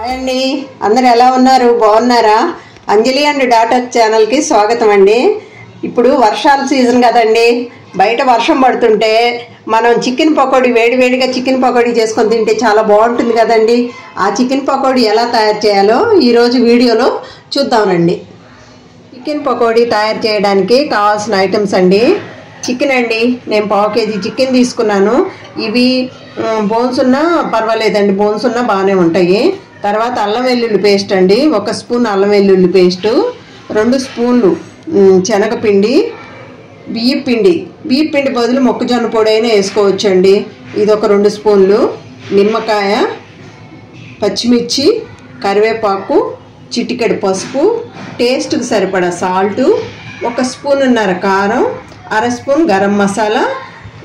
Hi అండి, అందరు ఎలా ఉన్నారు? బాగున్నారా? అంజలి అండ్ డాటర్ ఛానల్కి స్వాగతం అండి. ఇప్పుడు వర్షాల సీజన్ కదండి, బయట వర్షం పడుతుంటే మనం చికెన్ పకోడీ వేడివేడిగా చికెన్ పకోడీ చేసుకొని తింటే చాలా బాగుంటుంది కదండి. ఆ చికెన్ పకోడీ ఎలా తయారు చేయాలో ఈరోజు వీడియోలో చూద్దామండి. చికెన్ పకోడీ తయారు చేయడానికి కావాల్సిన ఐటమ్స్ అండి. చికెన్ అండి, నేను 1/2 kg చికెన్ తీసుకున్నాను. ఇవి బోన్స్ ఉన్నా పర్వాలేదండి, బోన్స్ ఉన్నా బాగానే ఉంటాయి. తర్వాత అల్లం వెల్లుల్లి పేస్ట్ అండి, 1 స్పూన్ అల్లం వెల్లుల్లి పేస్టు, 2 స్పూన్లు శనగపిండి, బియ్య పిండి బదులు మొక్కజొన్న పొడి అయినా వేసుకోవచ్చండి. ఇది ఒక 2 స్పూన్లు, నిమ్మకాయ, పచ్చిమిర్చి, కరివేపాకు, చిటికెడు పసుపు, టేస్ట్కి సరిపడా సాల్టు, 1 స్పూన్నర కారం, 1/2 స్పూన్ గరం మసాలా,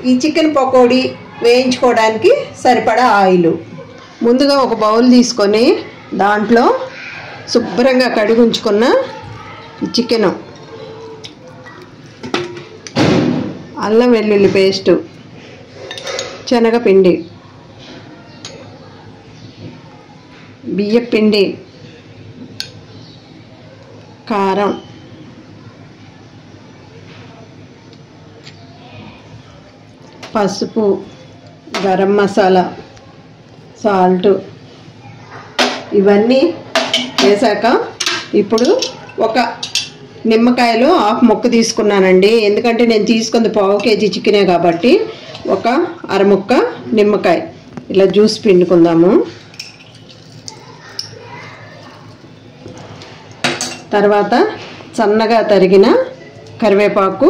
ఈ చికెన్ పకోడీ వేయించుకోవడానికి సరిపడా ఆయిల్. ముందుగా ఒక బౌల్ తీసుకొని దాంట్లో శుభ్రంగా కడిగి ఉంచుకున్న ఈ చికెను, అల్లం వెల్లుల్లి పేస్టు, శనగపిండి, బియ్యపిండి, కారం, పసుపు, గరం మసాలా, సాల్ట్ ఇవన్నీ వేసాక ఇప్పుడు ఒక నిమ్మకాయలో 1/2 ముక్క తీసుకున్నానండి. ఎందుకంటే నేను తీసుకుంది 1/2 kg చికెనే కాబట్టి ఒక 1/2 ముక్క నిమ్మకాయ ఇలా జ్యూస్ పిండుకుందాము. తర్వాత సన్నగా తరిగిన కరివేపాకు,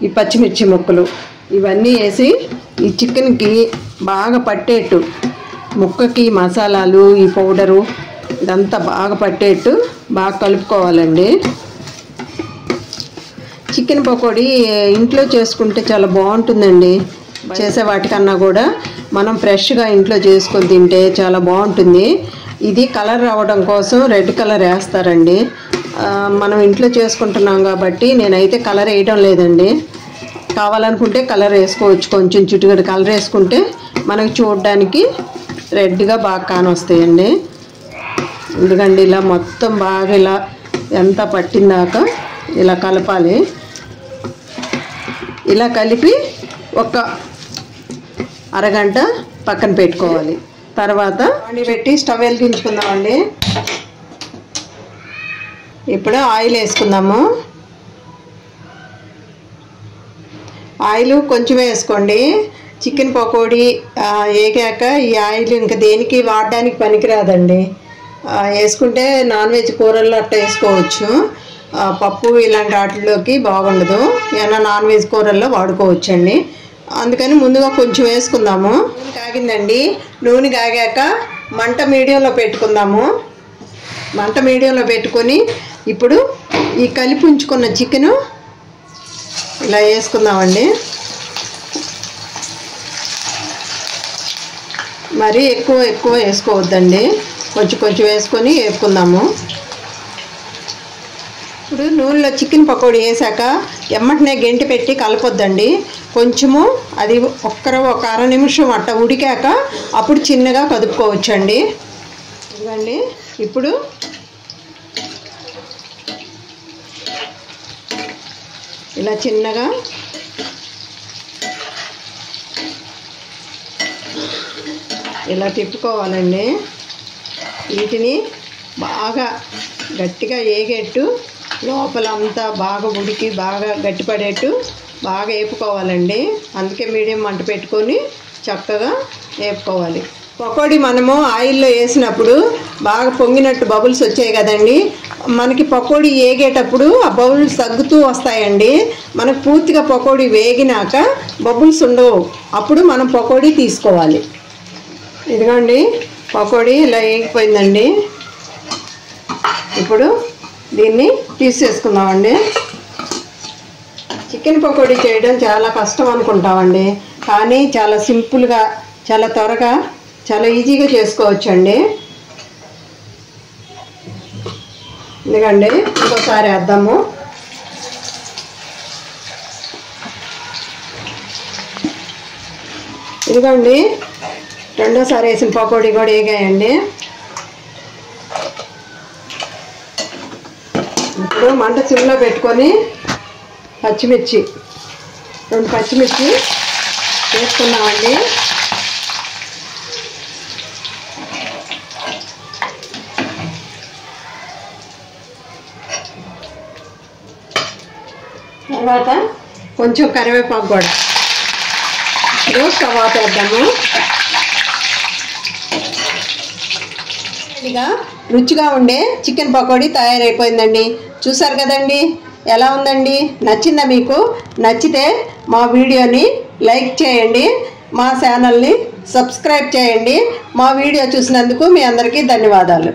ఈ పచ్చిమిర్చి ముక్కలు ఇవన్నీ వేసి ఈ చికెన్కి బాగా పట్టేట్టు, ముక్కకి మసాలాలు ఈ పౌడరు ఇదంతా బాగా పట్టేట్టు బాగా కలుపుకోవాలండి. చికెన్ పకోడీ ఇంట్లో చేసుకుంటే చాలా బాగుంటుందండి. చేసే వాటికన్నా కూడా మనం ఫ్రెష్గా ఇంట్లో చేసుకొని తింటే చాలా బాగుంటుంది. ఇది కలర్ రావడం కోసం రెడ్ కలర్ వేస్తారండి. మనం ఇంట్లో చేసుకుంటున్నాం కాబట్టి నేనైతే కలర్ వేయడం లేదండి. కావాలనుకుంటే కలర్ వేసుకోవచ్చు, కొంచెం చిటికెడు కలర్ వేసుకుంటే మనకి చూడడానికి రెడ్గా బాగా కానొస్తాయండి. ఎందుకంటే ఇలా మొత్తం బాగా ఇలా ఎంత పట్టిందాక ఇలా కలపాలి. ఇలా కలిపి ఒక అరగంట పక్కన పెట్టుకోవాలి. తర్వాత పెట్టి స్టవ్ వెలిగించుకుందామండి. ఇప్పుడు ఆయిల్ వేసుకుందాము. ఆయిల్ కొంచెం వేసుకోండి. చికెన్ పకోడీ వేగాక ఈ ఆయిల్ ఇంకా దేనికి వాడడానికి పనికిరాదండి. వేసుకుంటే నాన్ వెజ్ కూరల్లో అట్లా వేసుకోవచ్చు, పప్పు ఇలాంటి వాటిలోకి బాగుండదు. ఏమైనా నాన్ వెజ్ కూరల్లో వాడుకోవచ్చండి. అందుకని ముందుగా కొంచెం వేసుకుందాము. నూనె కాగిందండి. నూనె కాగాక మంట మీడియంలో పెట్టుకుందాము. మంట మీడియంలో పెట్టుకొని ఇప్పుడు ఈ కలిపి ఉంచుకున్న చికెను ఇలా వేసుకుందామండి. మరీ ఎక్కువ వేసుకోవద్దండి, కొంచెం వేసుకొని వేపుకుందాము. ఇప్పుడు నూనెలో చికెన్ పకోడీ వేసాక ఎమ్మటనే గెంటి పెట్టి కలపొద్దండి. కొంచెము అది ఒక 1/2 నిమిషం అట్ట ఉడికాక అప్పుడు చిన్నగా కదుపుకోవచ్చండి. ఇదిగండి, ఇప్పుడు ఇలా చిన్నగా ఇలా తిప్పుకోవాలండి. వీటిని బాగా గట్టిగా వేగేట్టు, లోపలంతా బాగా ఉడికి బాగా గట్టిపడేట్టు బాగా వేపుకోవాలండి. అందుకే మీడియం మంట పెట్టుకొని చక్కగా వేపుకోవాలి. పకోడీ మనము ఆయిల్లో వేసినప్పుడు బాగా పొంగినట్టు బబుల్స్ వచ్చాయి కదండి, మనకి పకోడీ వేగేటప్పుడు ఆ బబుల్స్ తగ్గుతూ వస్తాయండి. మనకు పూర్తిగా పకోడీ వేగినాక బబుల్స్ ఉండవు, అప్పుడు మనం పకోడీ తీసుకోవాలి. ఇదిగోండి, పకోడీ ఇలా వేగిపోయిందండి. ఇప్పుడు దీన్ని తీసేసుకుందామండి. చికెన్ పకోడీ చేయడం చాలా కష్టం అనుకుంటామండి, కానీ చాలా సింపుల్గా, చాలా త్వరగా, చాలా ఈజీగా చేసుకోవచ్చండి. ఎందుకండి ఇంకోసారి వేద్దాము. ఇదిగోండి రెండోసారి వేసిన పకోడీ కూడా వేగాయండి. ఇప్పుడు మంట సిమ్లో పెట్టుకొని పచ్చిమిర్చి 2 పచ్చిమిర్చి వేసుకున్నామండి. తర్వాత కొంచెం కరివేపాకు కూడా ఇప్పుడు స్టవ్ ఆపేద్దాము. రుచిగా ఉండే చికెన్ పకోడీ తయారైపోయిందండి. చూసారు కదండి, ఎలా ఉందండి? నచ్చిందా మీకు? నచ్చితే మా వీడియోని లైక్ చేయండి, మా ఛానల్ని సబ్స్క్రైబ్ చేయండి. మా వీడియో చూసినందుకు మీ అందరికీ ధన్యవాదాలు.